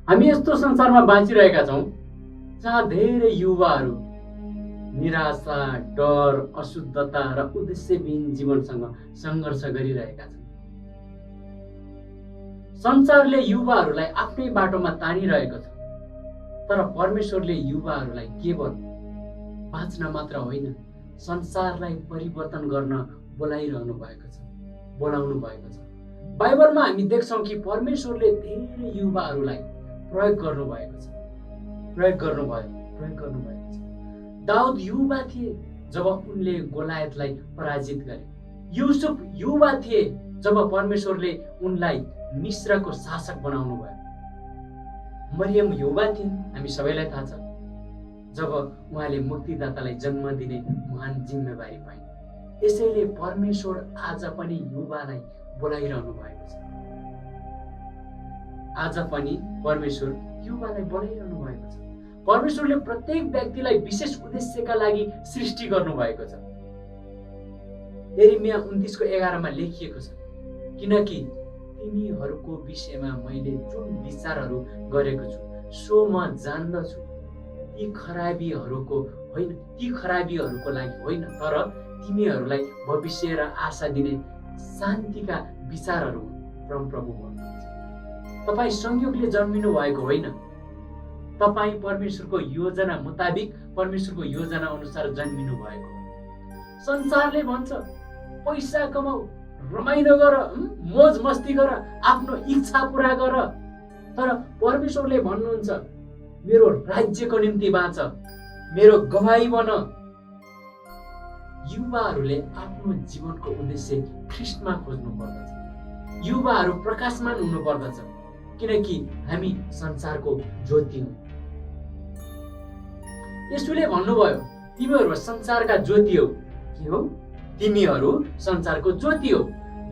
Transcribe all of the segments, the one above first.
हामी यस्तो संसारमा बाँचिरहेका छौँ जहाँ धेरै युवाहरू निराशा, डर, अशुद्धता र उद्देश्यविहीन जीवनसँग सङ्घर्ष गरिरहेका छन्। संसारले युवाहरूलाई आफ्नै बाटोमा तानिरहेको छ, तर परमेश्वरले युवाहरूलाई केवल बाँच्न मात्र होइन, संसारलाई परिवर्तन गर्न बोलाउनु भएको छ। बाइबलमा हामी देख्छौँ कि परमेश्वरले धेरै युवाहरूलाई प्रयोग गर्नुभएको छ। दाउद युवा थिए जब उनले गोलायतलाई पराजित गरे। युसुफ युवा थिए जब परमेश्वरले उनलाई मिस्रको शासक बनाउनु भयो। मरियम युवा थिइन्, हामी सबैलाई थाहा छ, जब उहाँले मुक्तिदातालाई जन्म दिने महान जिम्मेवारी पाइन्। यसैले परमेश्वर आज पनि युवालाई बोलाइरहनु भएको छ। आज पनि परमेश्वर युवालाई बोलाइरहनु भएको छ। परमेश्वरले प्रत्येक व्यक्तिलाई विशेष उद्देश्यका लागि सृष्टि गर्नुभएको छ। यिर्मया 29:11 लेखिएको छ, किनकि तिमीहरूको विषयमा मैले जुन विचारहरू गरेको छु सो म जान्दछु, ती खराबीहरूको लागि होइन, तर तिमीहरूलाई भविष्य र आशा दिने शान्तिका विचारहरू हुन्। परमप्रभु भन्नुहुन्छ, तपाईँ संयोगले जन्मिनु भएको होइन, तपाईँ परमेश्वरको योजना मुताबिक, परमेश्वरको योजना अनुसार जन्मिनु भएको हो। संसारले भन्छ पैसा कमाऊ, रमाइलो गर, मोज मस्ती गर, आफ्नो इच्छा पूरा गर, तर परमेश्वरले भन्नुहुन्छ मेरो राज्यको निम्ति बाँच, मेरो गवाही बन। युवाहरूले आफ्नो जीवनको उद्देश्य ख्रीष्टमा खोज्नु पर्दछ। युवाहरू प्रकाशमान हुनु पर्दछ, किनकि हामी संसारको ज्योति हौँ। यसुले भन्नुभयो तिमीहरू संसारका ज्योति हौ। के हो? तिमीहरू संसारको ज्योति हो।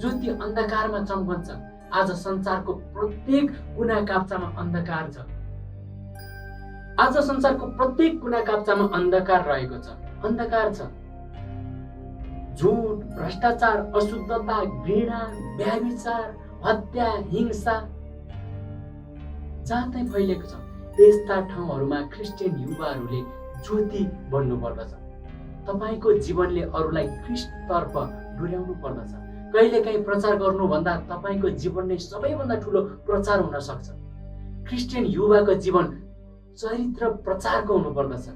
ज्योति अन्धकारमा चम्कन्छ। आज संसारको प्रत्येक कुना काप्चामा अन्धकार छ। आज संसारको प्रत्येक कुना काप्चामा अन्धकार रहेको छ। अन्धकार छ। झुट, भ्रष्टाचार, अशुद्धता, घृणा, व्यभिचार, हत्या, हिंसा जहाँ फैलिएको छ। यस्ता ठाउँहरूमा क्रिस्चियन युवाहरूले ज्योति बन्नु पर्दछ। तपाईको जीवनले अरूलाई ख्रीष्टतर्फ डोर्याउनु पर्दछ। कहिलेकाहीँ प्रचार गर्नुभन्दा तपाईको जीवन नै सबैभन्दा ठुलो प्रचार हुन सक्छ। क्रिस्चियन युवाको जीवन चरित्र प्रचारको हुनु पर्दछ।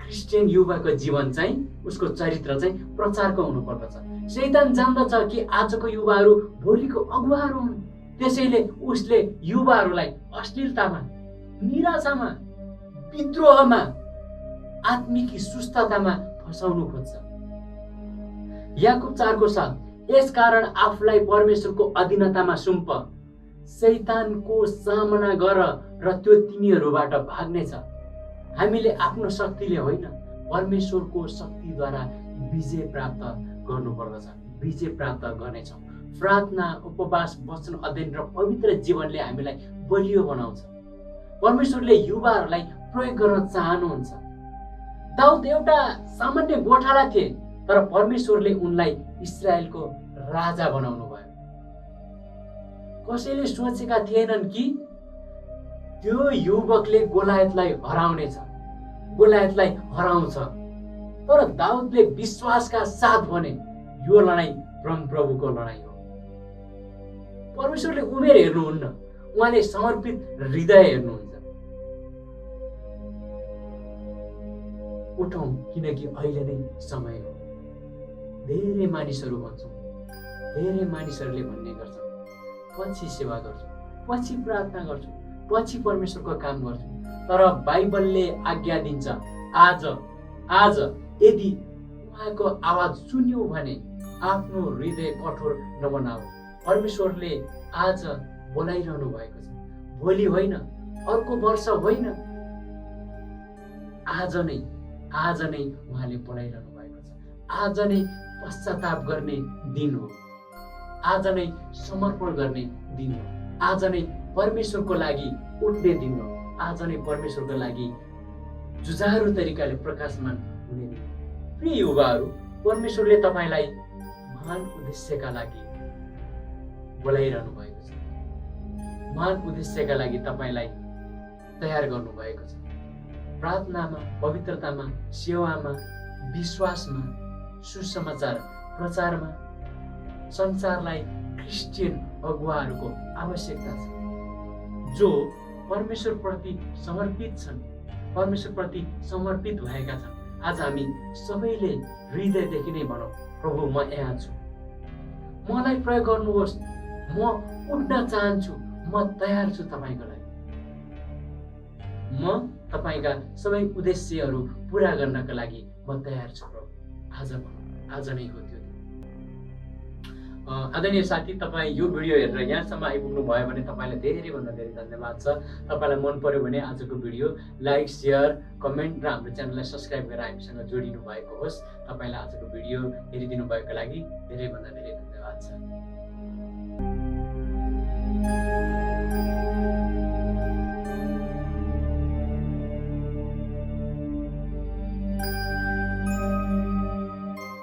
क्रिस्चियन युवाको जीवन चाहिँ, उसको चरित्र चाहिँ प्रचारको हुनु पर्दछ। शैतान जान्दछ कि आजको युवाहरू भोलिको अगुवाहरू हुन्, त्यसैले उसले युवाहरूलाई अश्लीलतामा, निराशामा, विद्रोहमा, आत्मिक सुस्ततामा फसाउनु खोज्छ। याकुब 4:7 यसकारण आफूलाई परमेश्वरको अधीनतामा सुम्प, शैतानको सामना गर र त्यो तिमीहरूबाट भाग्नेछ। हामीले आफ्नो शक्तिले होइन, परमेश्वरको शक्तिद्वारा विजय प्राप्त गर्नुपर्दछ। विजय प्राप्त गर्नेछौँ। प्रार्थना, उपवास, वचन अध्ययन र पवित्र जीवनले हामीलाई बलियो बनाउँछ। परमेश्वरले युवाहरूलाई प्रयोग गर्न चाहनुहुन्छ। दाउद एउटा सामान्य गोठाला थिए, तर परमेश्वरले उनलाई इस्राएलको राजा बनाउनु भयो। कसैले सोचेका थिएनन् कि त्यो युवकले गोलायतलाई हराउनेछ, गोलायतलाई हराउँछ। तर दाउदले विश्वासका साथ भने यो लडाईँ परमप्रभुको लडाईँ हो। परमेश्वरले उमेर हेर्नुहुन्न, उहाँले समर्पित हृदय हेर्नुहुन्छ। उठौँ, किनकि अहिले नै समय हो। धेरै मानिसहरूले भन्ने गर्छन् पछि सेवा गर्छु, पछि प्रार्थना गर्छु, पछि परमेश्वरको काम गर्छु। तर बाइबलले आज्ञा दिन्छ आज यदि उहाँको आवाज सुन्यो भने आफ्नो हृदय कठोर नबनाऊ। परमेश्वरले आज बोलाइरहनु भएको छ। भोलि होइन, अर्को वर्ष होइन, आज नै उहाँले बोलाइरहनु भएको छ। आज नै पश्चाताप गर्ने दिन हो। आज नै समर्पण गर्ने दिन हो। आज नै परमेश्वरको लागि उठ्ने दिन हो। आज नै परमेश्वरको लागि जुझारु तरिकाले प्रकाशमान हुने दिन। प्रिय युवाहरू, परमेश्वरले तपाईलाई महान उद्देश्यका लागि बोलाइरहनु भएको छ। महान उद्देश्यका लागि तपाईँलाई तयार गर्नुभएको छ। प्रार्थनामा, पवित्रतामा, सेवामा, विश्वासमा, सुसमाचार प्रचारमा संसारलाई क्रिस्चियन अगुवाहरूको आवश्यकता छ जो परमेश्वरप्रति समर्पित छन्, परमेश्वरप्रति समर्पित भएका छन्। आज हामी सबैले हृदयदेखि नै भनौँ, प्रभु म यहाँ छु, मलाई प्रयोग गर्नुहोस्, म उठ्न चाहन्छु, म तयार छु तपाईँको लागि, म तपाईँका सबै उद्देश्यहरू पुरा गर्नका लागि म तयार छु प्रभु। आज भनौँ, आज नै हो त्यो दिन। आदरणीय साथी, तपाईँ यो भिडियो हेरेर यहाँसम्म आइपुग्नु भयो भने तपाईँलाई धेरैभन्दा धेरै धन्यवाद छ। तपाईँलाई मन पर्यो भने आजको भिडियो लाइक, सेयर, कमेन्ट र हाम्रो च्यानललाई सब्सक्राइब गरेर हामीसँग जोडिनु भएको होस्। तपाईँलाई आजको भिडियो हेरिदिनु भएको लागि धेरैभन्दा धेरै धन्यवाद छ।